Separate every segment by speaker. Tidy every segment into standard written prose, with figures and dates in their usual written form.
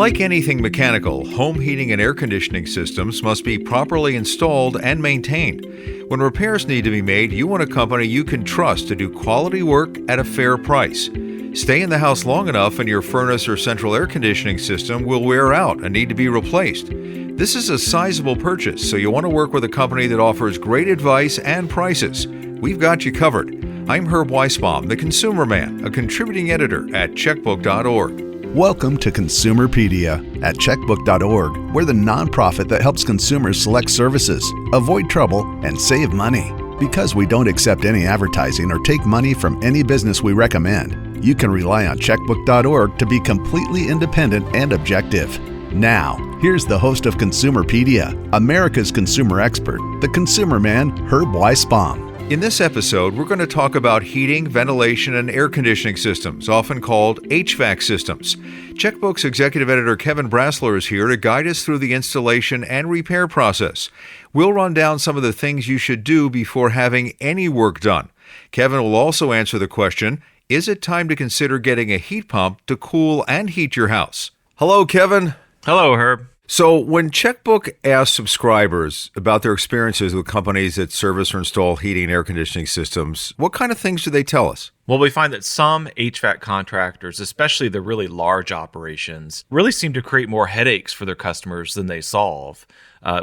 Speaker 1: Like anything mechanical, home heating and air conditioning systems must be properly installed and maintained. When repairs need to be made, you want a company you can trust to do quality work at a fair price. Stay in the house long enough and your furnace or central air conditioning system will wear out and need to be replaced. This is a sizable purchase, so you want to work with a company that offers great advice and prices. We've got you covered. I'm Herb Weisbaum, the Consumer Man, a contributing editor at checkbook.org.
Speaker 2: Welcome to Consumerpedia at checkbook.org. We're the nonprofit that helps consumers select services, avoid trouble, and save money. Because we don't accept any advertising or take money from any business we recommend, you can rely on checkbook.org to be completely independent and objective. Now, here's the host of Consumerpedia, America's consumer expert, the Consumer Man, Herb Weisbaum.
Speaker 1: In this episode, we're going to talk about heating, ventilation, and air conditioning systems, often called HVAC systems. Checkbook's executive editor Kevin Brassler is here to guide us through the installation and repair process. We'll run down some of the things you should do before having any work done. Kevin will also answer the question, is it time to consider getting a heat pump to cool and heat your house? Hello, Kevin.
Speaker 3: Hello, Herb.
Speaker 1: So when Checkbook asks subscribers about their experiences with companies that service or install heating and air conditioning systems, what kind of things do they tell us?
Speaker 3: Well, we find that some HVAC contractors, especially the really large operations, really seem to create more headaches for their customers than they solve.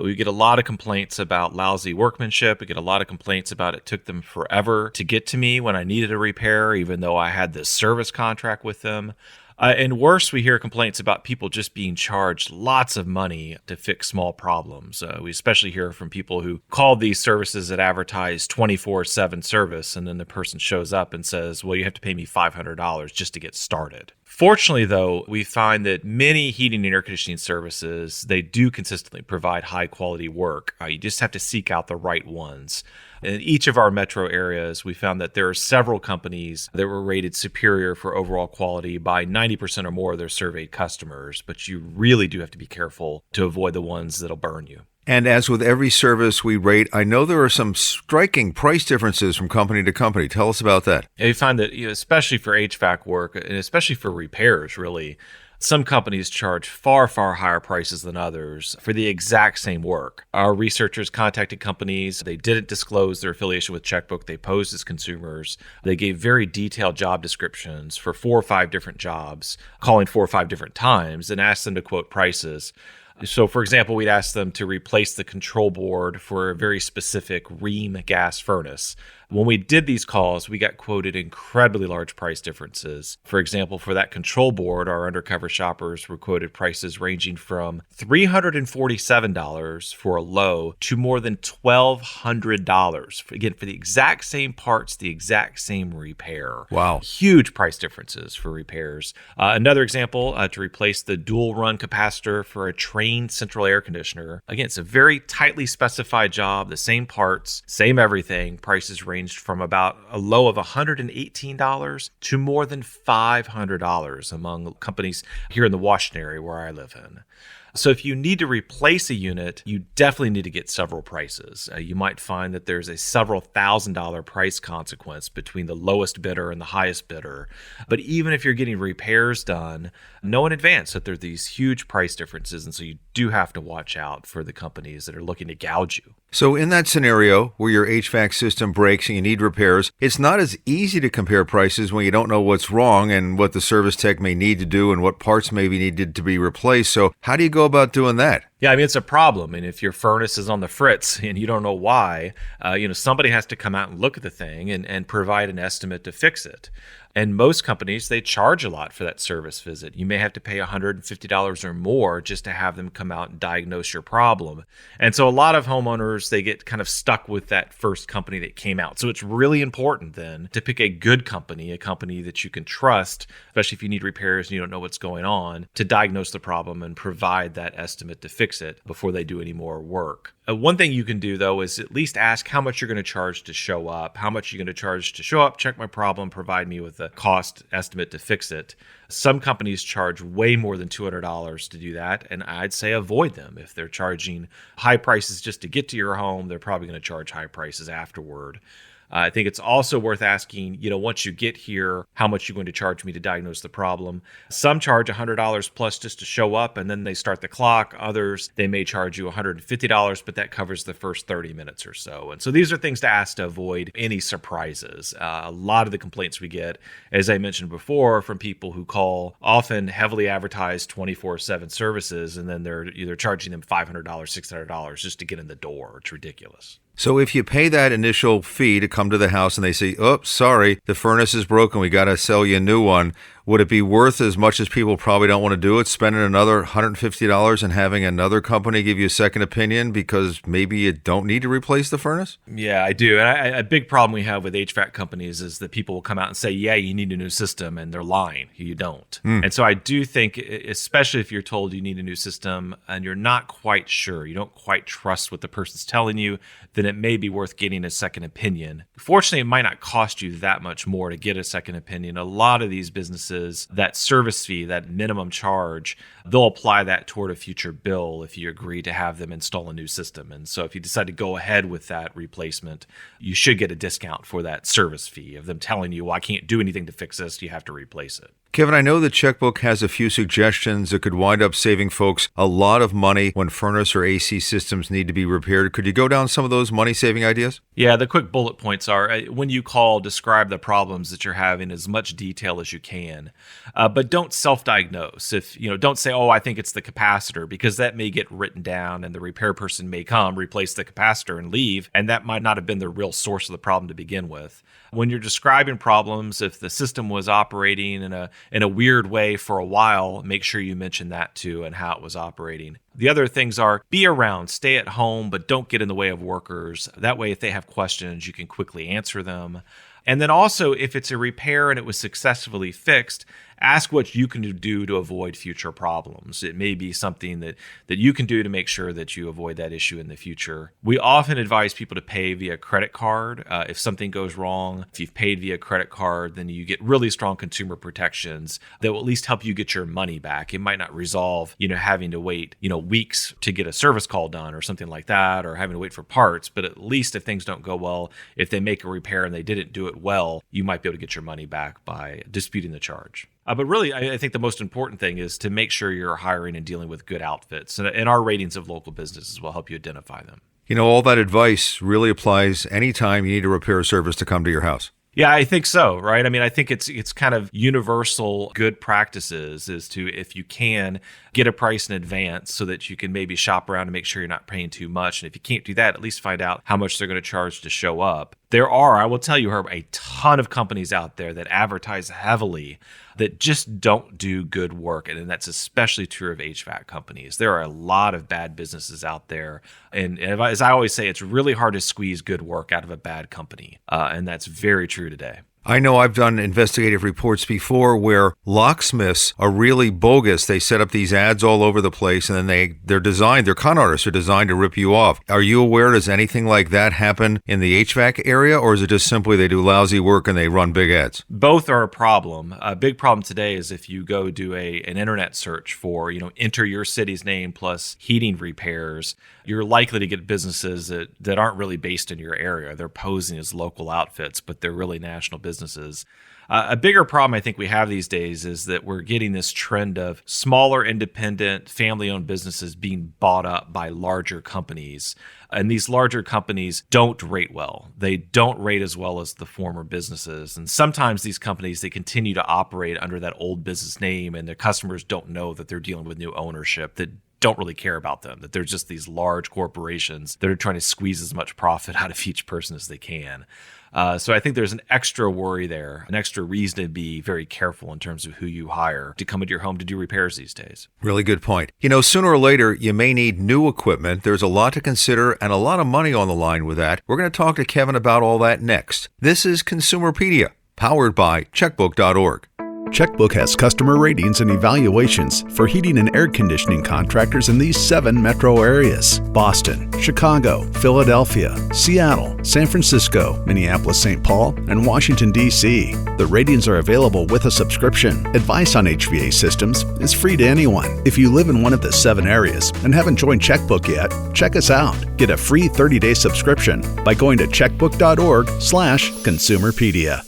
Speaker 3: We get a lot of complaints about lousy workmanship. We get a lot of complaints about it took them forever to get to me when I needed a repair, even though I had this service contract with them. And worse, we hear complaints about people just being charged lots of money to fix small problems. We especially hear from people who call these services that advertise 24/7 service, and then the person shows up and says, well, you have to pay me $500 just to get started. Fortunately, though, we find that many heating and air conditioning services, they do consistently provide high-quality work. You just have to seek out the right ones. In each of our metro areas, we found that there are several companies that were rated superior for overall quality by 90% or more of their surveyed customers, but you really do have to be careful to avoid the ones that'll burn you.
Speaker 1: And as with every service we rate, I know there are some striking price differences from company to company. Tell us about that.
Speaker 3: We find that, especially for HVAC work, and especially for repairs, really, some companies charge far, far higher prices than others for the exact same work. Our researchers contacted companies. They didn't disclose their affiliation with Checkbook. They posed as consumers. They gave very detailed job descriptions for 4 or 5 different jobs, calling 4 or 5 different times, and asked them to quote prices. So, for example, we'd ask them to replace the control board for a very specific Rheem gas furnace. When we did these calls, we got quoted incredibly large price differences. For example, for that control board, our undercover shoppers were quoted prices ranging from $347 for a low to more than $1,200. Again, for the exact same parts, the exact same repair.
Speaker 1: Wow.
Speaker 3: Huge price differences for repairs. Another example, to replace the dual run capacitor for a trained central air conditioner. Again, it's a very tightly specified job, the same parts, same everything. Prices ranged from about a low of $118 to more than $500 among companies here in the Washington area where I live in. So if you need to replace a unit, you definitely need to get several prices. You might find that there's a several $1,000 price consequence between the lowest bidder and the highest bidder. But even if you're getting repairs done, know in advance that there's these huge price differences. And so you do have to watch out for the companies that are looking to gouge you.
Speaker 1: So in that scenario where your HVAC system breaks and you need repairs, it's not as easy to compare prices when you don't know what's wrong and what the service tech may need to do and what parts may be needed to be replaced. So how do you go about doing that?
Speaker 3: Yeah, I mean, it's a problem. And if your furnace is on the fritz and you don't know why, somebody has to come out and look at the thing and provide an estimate to fix it. And most companies, they charge a lot for that service visit. You may have to pay $150 or more just to have them come out and diagnose your problem. And so a lot of homeowners, they get kind of stuck with that first company that came out. So it's really important then to pick a good company, a company that you can trust, especially if you need repairs and you don't know what's going on, to diagnose the problem and provide that estimate to fix it before they do any more work. One thing you can do, though, is at least ask how much you're going to charge to show up, how much you're going to charge to show up, check my problem, provide me with a cost estimate to fix it. Some companies charge way more than $200 to do that, and I'd say avoid them. If they're charging high prices just to get to your home, they're probably going to charge high prices afterward. I think it's also worth asking, once you get here, how much you're going to charge me to diagnose the problem. Some charge $100 plus just to show up, and then they start the clock. Others, they may charge you $150, but that covers the first 30 minutes or so. And so these are things to ask to avoid any surprises. A lot of the complaints we get, as I mentioned before, from people who call often heavily advertised 24/7 services, and then they're either charging them $500, $600 just to get in the door. It's ridiculous.
Speaker 1: So if you pay that initial fee to come to the house and they say, "Oh, sorry, the furnace is broken, we got to sell you a new one," would it be worth as much as people probably don't want to do it, spending another $150 and having another company give you a second opinion because maybe you don't need to replace the furnace?
Speaker 3: Yeah, I do. And a big problem we have with HVAC companies is that people will come out and say, yeah, you need a new system, and they're lying. You don't. And so I do think, especially if you're told you need a new system and you're not quite sure, you don't quite trust what the person's telling you, then it may be worth getting a second opinion. Fortunately, it might not cost you that much more to get a second opinion. A lot of these businesses, that service fee, that minimum charge, they'll apply that toward a future bill if you agree to have them install a new system. And so if you decide to go ahead with that replacement, you should get a discount for that service fee of them telling you, well, I can't do anything to fix this, you have to replace it.
Speaker 1: Kevin, I know the checkbook has a few suggestions that could wind up saving folks a lot of money when furnace or AC systems need to be repaired. Could you go down some of those money-saving ideas?
Speaker 3: Yeah, the quick bullet points are, when you call, describe the problems that you're having in as much detail as you can. But don't self-diagnose. Don't say, oh, I think it's the capacitor, because that may get written down and the repair person may come, replace the capacitor and leave, and that might not have been the real source of the problem to begin with. When you're describing problems, if the system was operating in a weird way for a while, make sure you mention that too and how it was operating. The other things are, be around, stay at home, but don't get in the way of workers. That way, if they have questions, you can quickly answer them. And then also, if it's a repair and it was successfully fixed, ask what you can do to avoid future problems. It may be something that you can do to make sure that you avoid that issue in the future. We often advise people to pay via credit card. If something goes wrong, if you've paid via credit card, then you get really strong consumer protections that will at least help you get your money back. It might not resolve, having to wait, weeks to get a service call done or something like that, or having to wait for parts. But at least if things don't go well, if they make a repair and they didn't do it well, you might be able to get your money back by disputing the charge. But really, I think the most important thing is to make sure you're hiring and dealing with good outfits. And our ratings of local businesses will help you identify them.
Speaker 1: All that advice really applies anytime you need a repair service to come to your house.
Speaker 3: Yeah, I think so, right? I mean, I think it's kind of universal good practices is to, if you can, get a price in advance so that you can maybe shop around and make sure you're not paying too much. And if you can't do that, at least find out how much they're going to charge to show up. There are, I will tell you, Herb, a ton of companies out there that advertise heavily that just don't do good work. And that's especially true of HVAC companies. There are a lot of bad businesses out there. And as I always say, it's really hard to squeeze good work out of a bad company. And that's very true today.
Speaker 1: I know I've done investigative reports before where locksmiths are really bogus. They set up these ads all over the place, and then they're con artists are designed to rip you off. Are you aware, does anything like that happen in the HVAC area, or is it just simply they do lousy work and they run big ads?
Speaker 3: Both are a problem. A big problem today is if you go do an internet search for, enter your city's name plus heating repairs, you're likely to get businesses that aren't really based in your area. They're posing as local outfits, but they're really national businesses. A bigger problem I think we have these days is that we're getting this trend of smaller, independent, family-owned businesses being bought up by larger companies. And these larger companies don't rate well. They don't rate as well as the former businesses. And sometimes these companies, they continue to operate under that old business name, and their customers don't know that they're dealing with new ownership that don't really care about them, that they're just these large corporations that are trying to squeeze as much profit out of each person as they can. So I think there's an extra worry there, an extra reason to be very careful in terms of who you hire to come into your home to do repairs these days. Really good point.
Speaker 1: Sooner or later, you may need new equipment. There's a lot to consider and a lot of money on the line with that. We're going to talk to Kevin about all that next. This is Consumerpedia, powered by checkbook.org.
Speaker 2: Checkbook has customer ratings and evaluations for heating and air conditioning contractors in these 7 metro areas: Boston, Chicago, Philadelphia, Seattle, San Francisco, Minneapolis-St. Paul, and Washington, D.C. The ratings are available with a subscription. Advice on HVAC systems is free to anyone. If you live in one of the 7 areas and haven't joined Checkbook yet, check us out. Get a free 30-day subscription by going to checkbook.org/consumerpedia.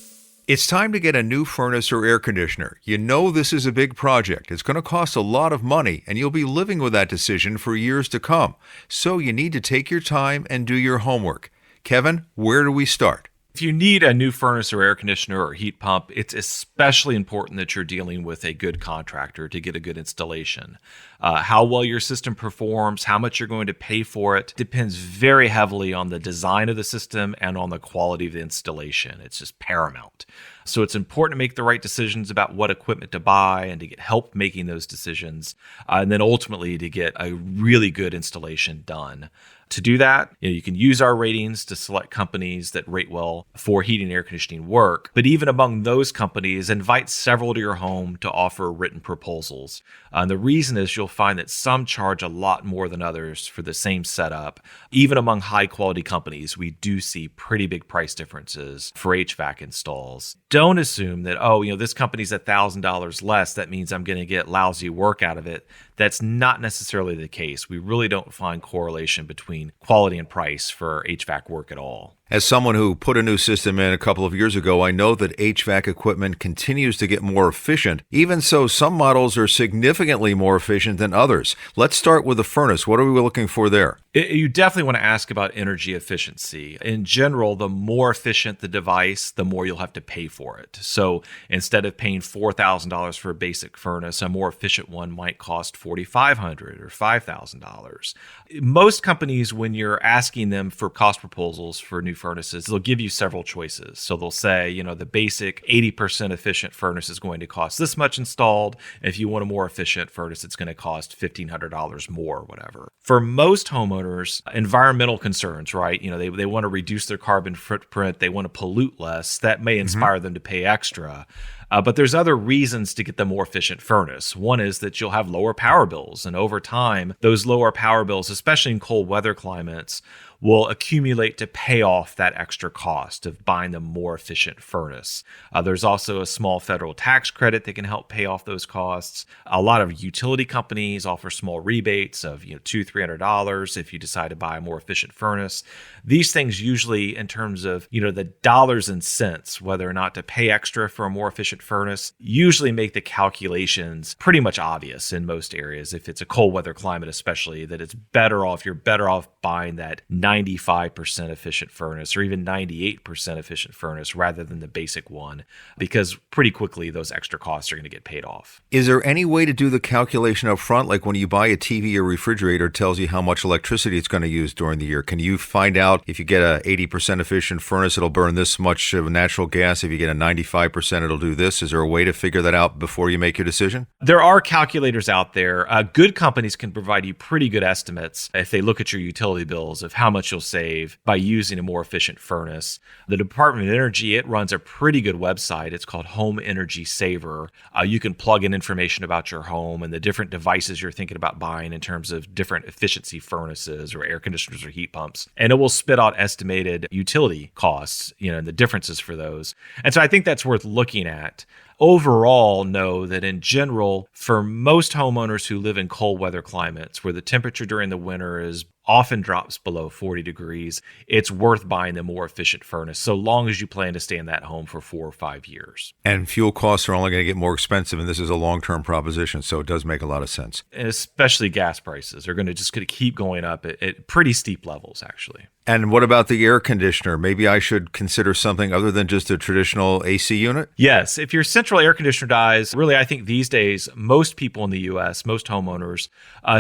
Speaker 1: It's time to get a new furnace or air conditioner. You know this is a big project. It's going to cost a lot of money, and you'll be living with that decision for years to come. So you need to take your time and do your homework. Kevin, where do we start?
Speaker 3: If you need a new furnace or air conditioner or heat pump, it's especially important that you're dealing with a good contractor to get a good installation. How well your system performs, how much you're going to pay for it, depends very heavily on the design of the system and on the quality of the installation. It's just paramount. So it's important to make the right decisions about what equipment to buy and to get help making those decisions, and then ultimately to get a really good installation done. To do that, you can use our ratings to select companies that rate well for heating and air conditioning work. But even among those companies, invite several to your home to offer written proposals. And the reason is you'll find that some charge a lot more than others for the same setup. Even among high quality companies, we do see pretty big price differences for HVAC installs. Don't assume that, this company's $1,000 less. That means I'm going to get lousy work out of it. That's not necessarily the case. We really don't find correlation between quality and price for HVAC work at all.
Speaker 1: As someone who put a new system in a couple of years ago, I know that HVAC equipment continues to get more efficient. Even so, some models are significantly more efficient than others. Let's start with the furnace. What are we looking for there?
Speaker 3: You definitely want to ask about energy efficiency. In general, the more efficient the device, the more you'll have to pay for it. So instead of paying $4,000 for a basic furnace, a more efficient one might cost $4,500 or $5,000. Most companies, when you're asking them for cost proposals for new furnaces, they'll give you several choices. So they'll say, the basic 80% efficient furnace is going to cost this much installed. If you want a more efficient furnace, it's going to cost $1,500 more or whatever. For most homeowners, environmental concerns, right? They want to reduce their carbon footprint. They want to pollute less. That may inspire them to pay extra. But there's other reasons to get the more efficient furnace. One is that you'll have lower power bills. And over time, those lower power bills, especially in cold weather climates, will accumulate to pay off that extra cost of buying the more efficient furnace. There's also a small federal tax credit that can help pay off those costs. A lot of utility companies offer small rebates of $200-$300 if you decide to buy a more efficient furnace. These things usually, in terms of the dollars and cents, whether or not to pay extra for a more efficient furnace, usually make the calculations pretty much obvious in most areas. If it's a cold weather climate especially, that it's you're better off buying that 95% efficient furnace or even 98% efficient furnace rather than the basic one, because pretty quickly those extra costs are going to get paid off.
Speaker 1: Is there any way to do the calculation up front? Like when you buy a TV or refrigerator, it tells you how much electricity it's going to use during the year. Can you find out if you get a 80% efficient furnace, it'll burn this much of natural gas? If you get a 95%, it'll do this. Is there a way to figure that out before you make your decision?
Speaker 3: There are calculators out there. Good companies can provide you pretty good estimates if they look at your utility bills of how much you'll save by using a more efficient furnace. The Department of Energy, it runs a pretty good website. It's called Home Energy Saver. You can plug in information about your home and the different devices you're thinking about buying in terms of different efficiency furnaces or air conditioners or heat pumps. And it will spit out estimated utility costs, and the differences for those. And so I think that's worth looking at. Overall, know that in general, for most homeowners who live in cold weather climates where the temperature during the winter often drops below 40 degrees, it's worth buying the more efficient furnace so long as you plan to stay in that home for 4 or 5 years.
Speaker 1: And fuel costs are only going to get more expensive, and this is a long-term proposition, so it does make a lot of sense.
Speaker 3: And especially gas prices are going to keep going up at pretty steep levels, actually.
Speaker 1: And what about the air conditioner? Maybe I should consider something other than just a traditional AC unit?
Speaker 3: Yes. If your central air conditioner dies, really, I think these days, most people in the U.S., most homeowners,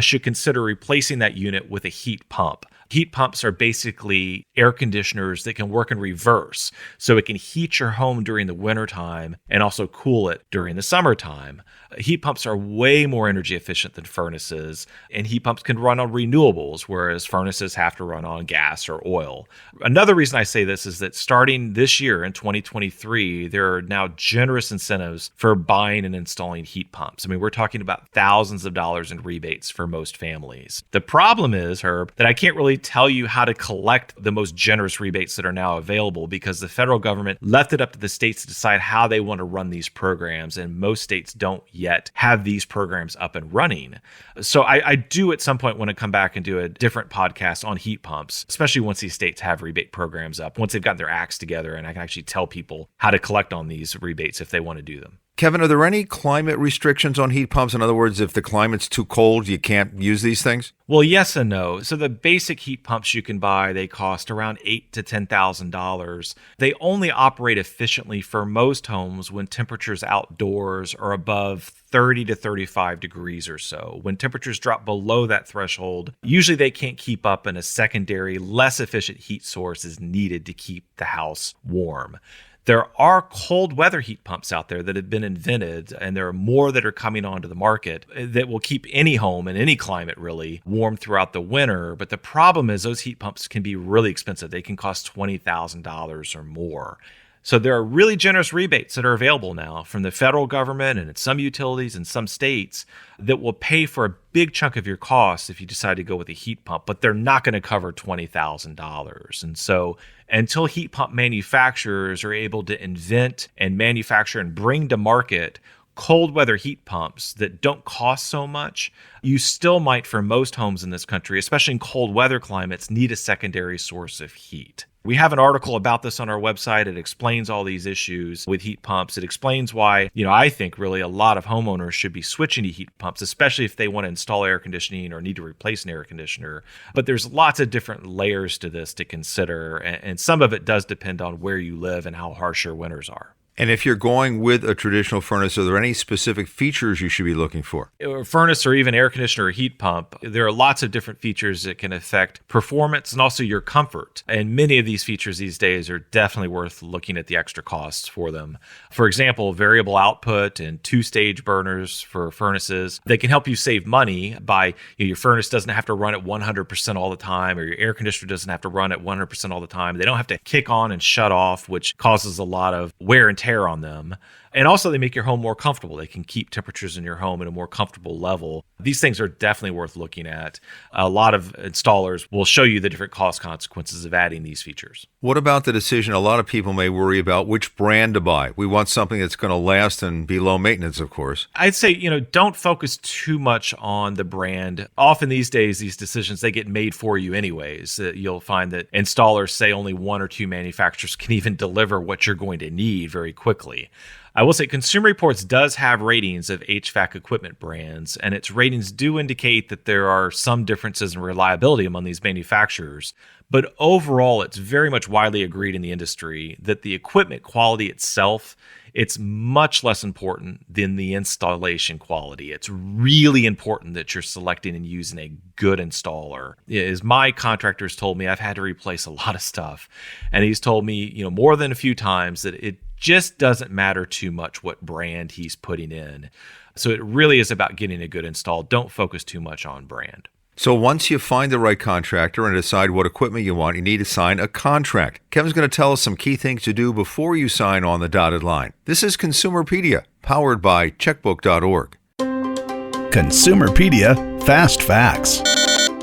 Speaker 3: should consider replacing that unit with a heat pump. Heat pumps are basically air conditioners that can work in reverse. So it can heat your home during the wintertime and also cool it during the summertime. Heat pumps are way more energy efficient than furnaces, and heat pumps can run on renewables, whereas furnaces have to run on gas or oil. Another reason I say this is that starting this year in 2023, there are now generous incentives for buying and installing heat pumps. I mean, we're talking about thousands of dollars in rebates for most families. The problem is, Herb, that I can't really tell you how to collect the most generous rebates that are now available because the federal government left it up to the states to decide how they want to run these programs, and most states don't yet have these programs up and running. So I do at some point want to come back and do a different podcast on heat pumps, especially once these states have rebate programs up, once they've got their acts together and I can actually tell people how to collect on these rebates if they want to do them.
Speaker 1: Kevin, are there any climate restrictions on heat pumps? In other words, if the climate's too cold, you can't use these things?
Speaker 3: Well, yes and no. So the basic heat pumps you can buy, they cost around $8,000 to $10,000. They only operate efficiently for most homes when temperatures outdoors are above 30 to 35 degrees or so. When temperatures drop below that threshold, usually they can't keep up and a secondary, less efficient heat source is needed to keep the house warm. There are cold weather heat pumps out there that have been invented, and there are more that are coming onto the market that will keep any home in any climate really warm throughout the winter. But the problem is those heat pumps can be really expensive. They can cost $20,000 or more. So there are really generous rebates that are available now from the federal government and some utilities and some states that will pay for a big chunk of your costs if you decide to go with a heat pump, but they're not going to cover $20,000. And so until heat pump manufacturers are able to invent and manufacture and bring to market cold weather heat pumps that don't cost so much, you still might, for most homes in this country, especially in cold weather climates, need a secondary source of heat. We have an article about this on our website. It explains all these issues with heat pumps. It explains why, I think really a lot of homeowners should be switching to heat pumps, especially if they want to install air conditioning or need to replace an air conditioner. But there's lots of different layers to this to consider, and some of it does depend on where you live and how harsh your winters are.
Speaker 1: And if you're going with a traditional furnace, are there any specific features you should be looking for?
Speaker 3: A furnace or even air conditioner or heat pump, there are lots of different features that can affect performance and also your comfort. And many of these features these days are definitely worth looking at the extra costs for them. For example, variable output and two-stage burners for furnaces. They can help you save money by your furnace doesn't have to run at 100% all the time, or your air conditioner doesn't have to run at 100% all the time. They don't have to kick on and shut off, which causes a lot of wear and tear on them. And also they make your home more comfortable. They can keep temperatures in your home at a more comfortable level. These things are definitely worth looking at. A lot of installers will show you the different cost consequences of adding these features.
Speaker 1: What about the decision? A lot of people may worry about which brand to buy. We want something that's going to last and be low maintenance, of course.
Speaker 3: I'd say, don't focus too much on the brand. Often these days, these decisions, they get made for you anyways. You'll find that installers say only one or two manufacturers can even deliver what you're going to need very quickly. I will say Consumer Reports does have ratings of HVAC equipment brands, and its ratings do indicate that there are some differences in reliability among these manufacturers. But overall, it's very much widely agreed in the industry that the equipment quality itself, it's much less important than the installation quality. It's really important that you're selecting and using a good installer. As my contractor's told me, I've had to replace a lot of stuff. And he's told me, more than a few times that it just doesn't matter too much what brand he's putting in. So it really is about getting a good install. Don't focus too much on brand.
Speaker 1: So once you find the right contractor and decide what equipment you want, you need to sign a contract. Kevin's going to tell us some key things to do before you sign on the dotted line. This is Consumerpedia, powered by checkbook.org.
Speaker 2: Consumerpedia Fast Facts.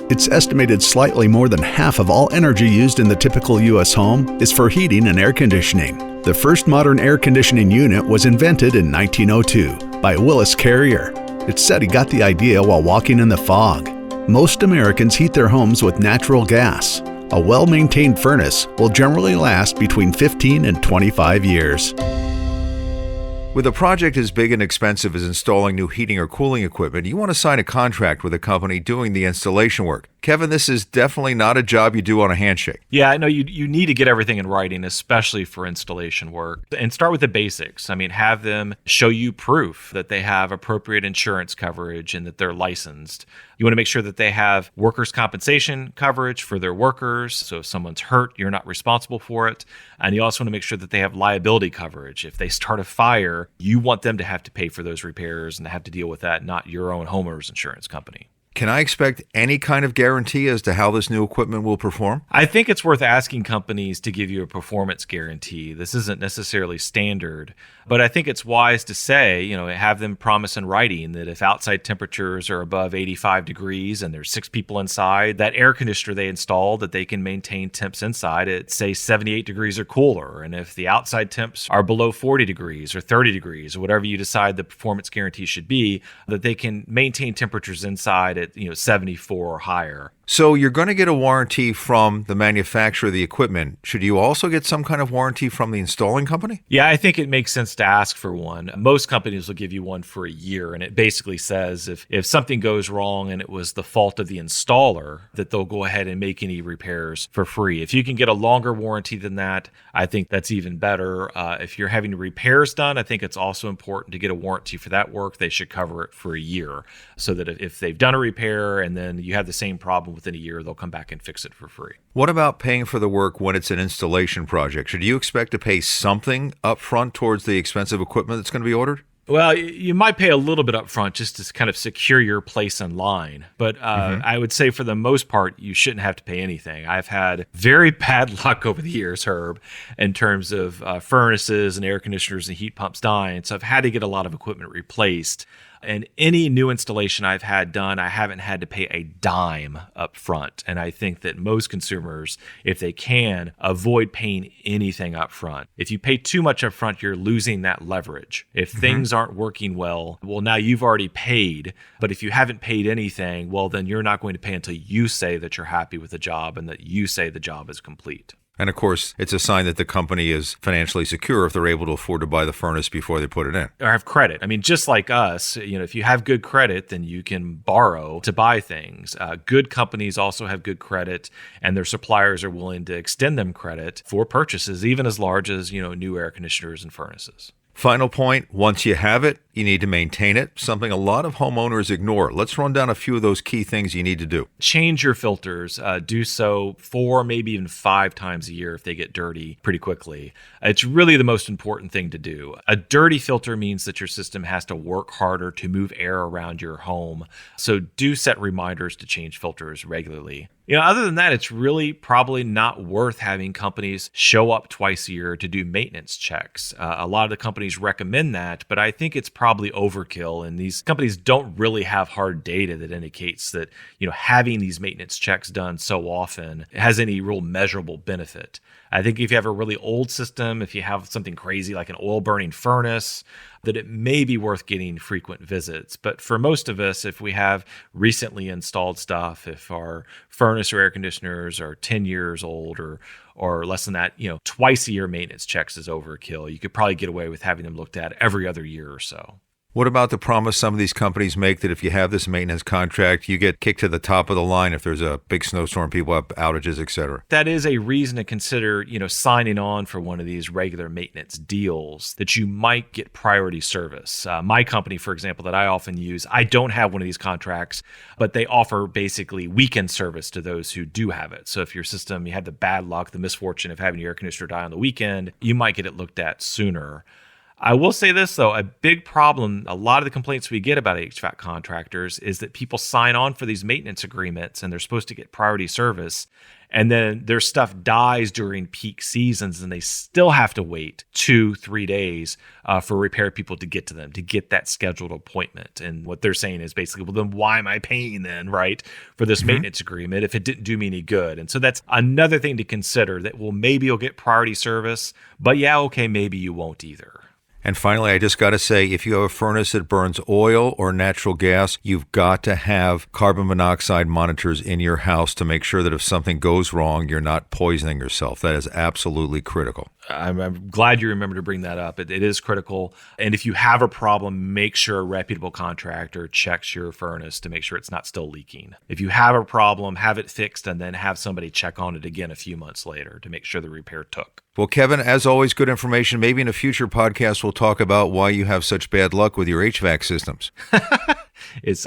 Speaker 2: It's estimated slightly more than half of all energy used in the typical U.S. home is for heating and air conditioning. The first modern air conditioning unit was invented in 1902 by Willis Carrier. It's said he got the idea while walking in the fog. Most Americans heat their homes with natural gas. A well-maintained furnace will generally last between 15 and 25 years.
Speaker 1: With a project as big and expensive as installing new heating or cooling equipment, you want to sign a contract with a company doing the installation work. Kevin, this is definitely not a job you do on a handshake.
Speaker 3: Yeah, I know you need to get everything in writing, especially for installation work. And start with the basics. I mean, have them show you proof that they have appropriate insurance coverage and that they're licensed. You want to make sure that they have workers' compensation coverage for their workers. So if someone's hurt, you're not responsible for it. And you also want to make sure that they have liability coverage. If they start a fire, you want them to have to pay for those repairs and to have to deal with that, not your own homeowner's insurance company.
Speaker 1: Can I expect any kind of guarantee as to how this new equipment will perform?
Speaker 3: I think it's worth asking companies to give you a performance guarantee. This isn't necessarily standard, but I think it's wise to say, have them promise in writing that if outside temperatures are above 85 degrees and there's 6 people inside, that air conditioner they installed, that they can maintain temps inside at, say, 78 degrees or cooler. And if the outside temps are below 40 degrees or 30 degrees or whatever you decide the performance guarantee should be, that they can maintain temperatures inside at 74 or higher.
Speaker 1: So you're going to get a warranty from the manufacturer of the equipment. Should you also get some kind of warranty from the installing company?
Speaker 3: Yeah, I think it makes sense to ask for one. Most companies will give you one for a year, and it basically says if something goes wrong and it was the fault of the installer, that they'll go ahead and make any repairs for free. If you can get a longer warranty than that, I think that's even better. If you're having repairs done, I think it's also important to get a warranty for that work. They should cover it for a year so that if they've done a repair and then you have the same problem within a year, they'll come back and fix it for free.
Speaker 1: What about paying for the work when it's an installation project? Should you expect to pay something up front towards the expensive equipment that's going to be ordered?
Speaker 3: Well, you might pay a little bit up front just to kind of secure your place in line. But I would say for the most part, you shouldn't have to pay anything. I've had very bad luck over the years, Herb, in terms of furnaces and air conditioners and heat pumps dying. So I've had to get a lot of equipment replaced. And any new installation I've had done, I haven't had to pay a dime up front. And I think that most consumers, if they can, avoid paying anything up front. If you pay too much up front, you're losing that leverage. If things aren't working well, now you've already paid. But if you haven't paid anything, well, then you're not going to pay until you say that you're happy with the job and that you say the job is complete.
Speaker 1: And of course, it's a sign that the company is financially secure if they're able to afford to buy the furnace before they put it in.
Speaker 3: Or have credit. I mean, just like us, if you have good credit, then you can borrow to buy things. Good companies also have good credit, and their suppliers are willing to extend them credit for purchases, even as large as, new air conditioners and furnaces.
Speaker 1: Final point, once you have it, you need to maintain it, something a lot of homeowners ignore. Let's run down a few of those key things you need to do.
Speaker 3: Change your filters. Do so 4, maybe even 5 times a year if they get dirty pretty quickly. It's really the most important thing to do. A dirty filter means that your system has to work harder to move air around your home. So do set reminders to change filters regularly. Other than that, it's really probably not worth having companies show up twice a year to do maintenance checks. A lot of the companies recommend that, but I think it's probably overkill. And these companies don't really have hard data that indicates that, having these maintenance checks done so often has any real measurable benefit. I think if you have a really old system, if you have something crazy like an oil burning furnace, that it may be worth getting frequent visits. But for most of us, if we have recently installed stuff, if our furnace or air conditioners are 10 years old or less than that, twice a year maintenance checks is overkill. You could probably get away with having them looked at every other year or so.
Speaker 1: What about the promise some of these companies make that if you have this maintenance contract, you get kicked to the top of the line if there's a big snowstorm, people have outages, et cetera?
Speaker 3: That is a reason to consider, signing on for one of these regular maintenance deals, that you might get priority service. My company, for example, that I often use, I don't have one of these contracts, but they offer basically weekend service to those who do have it. So if your system, you had the bad luck, the misfortune of having your air conditioner die on the weekend, you might get it looked at sooner. I will say this, though, a big problem, a lot of the complaints we get about HVAC contractors is that people sign on for these maintenance agreements and they're supposed to get priority service. And then their stuff dies during peak seasons and they still have to wait 2-3 days for repair people to get to them, to get that scheduled appointment. And what they're saying is basically, well, then why am I paying then, right, for this maintenance agreement if it didn't do me any good? And so that's another thing to consider, that, well, maybe you'll get priority service, but yeah, okay, maybe you won't either.
Speaker 1: And finally, I just got to say, if you have a furnace that burns oil or natural gas, you've got to have carbon monoxide monitors in your house to make sure that if something goes wrong, you're not poisoning yourself. That is absolutely critical.
Speaker 3: I'm glad you remember to bring that up. It is critical. And if you have a problem, make sure a reputable contractor checks your furnace to make sure it's not still leaking. If you have a problem, have it fixed and then have somebody check on it again a few months later to make sure the repair took.
Speaker 1: Well, Kevin, as always, good information. Maybe in a future podcast, we'll talk about why you have such bad luck with your HVAC systems.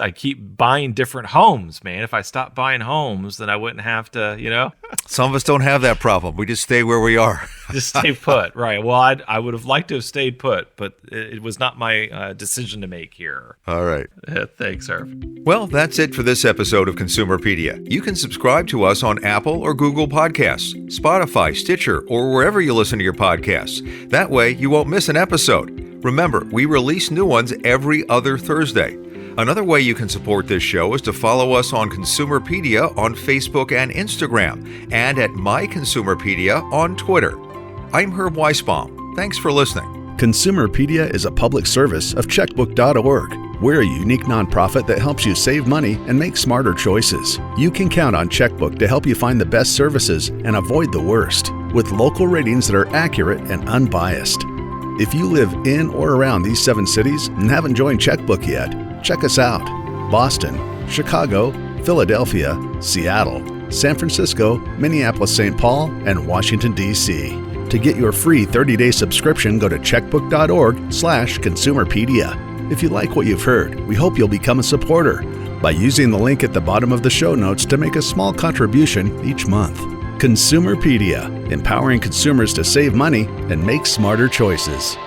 Speaker 3: I keep buying different homes, man. If I stopped buying homes, then I wouldn't have to,
Speaker 1: Some of us don't have that problem. We just stay where we are.
Speaker 3: Just stay put, right? Well, I would have liked to have stayed put, but it was not my decision to make here.
Speaker 1: All right.
Speaker 3: Thanks, Irv.
Speaker 1: Well, that's it for this episode of Consumerpedia. You can subscribe to us on Apple or Google Podcasts, Spotify, Stitcher, or wherever you listen to your podcasts. That way, you won't miss an episode. Remember, we release new ones every other Thursday. Another way you can support this show is to follow us on Consumerpedia on Facebook and Instagram, and at My Consumerpedia on Twitter. I'm Herb Weisbaum. Thanks for listening.
Speaker 2: Consumerpedia is a public service of Checkbook.org. We're a unique nonprofit that helps you save money and make smarter choices. You can count on Checkbook to help you find the best services and avoid the worst, with local ratings that are accurate and unbiased. If you live in or around these 7 cities and haven't joined Checkbook yet, check us out. Boston, Chicago, Philadelphia, Seattle, San Francisco, Minneapolis-St. Paul, and Washington, D.C. To get your free 30-day subscription, go to checkbook.org/consumerpedia. If you like what you've heard, we hope you'll become a supporter by using the link at the bottom of the show notes to make a small contribution each month. Consumerpedia, empowering consumers to save money and make smarter choices.